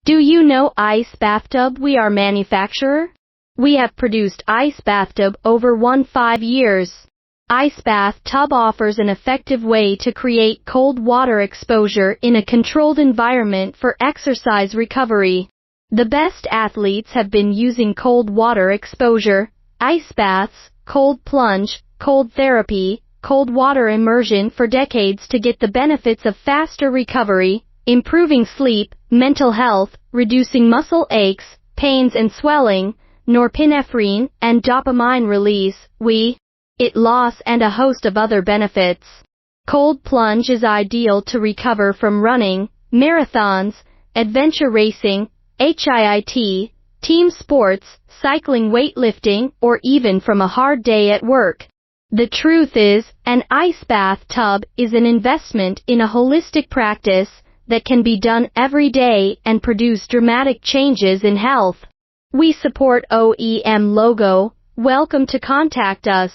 Do you know Ice Bathtub? We are manufacturer. We have produced Ice Bathtub over 15 years. Ice Bathtub offers an effective way to create cold water exposure in a controlled environment for exercise recovery. The best athletes have been using cold water exposure, ice baths, cold plunge, cold therapy, cold water immersion for decades to get the benefits of faster recovery, improving sleep, mental health, reducing muscle aches, pains and swelling, norepinephrine and dopamine release, weight loss and a host of other benefits. Cold plunge is ideal to recover from running, marathons, adventure racing, HIIT, team sports, cycling, weightlifting, or even from a hard day at work. The truth is, an ice bathtub is an investment in a holistic practice that can be done every day and produce dramatic changes in health. We support OEM logo. Welcome to contact us.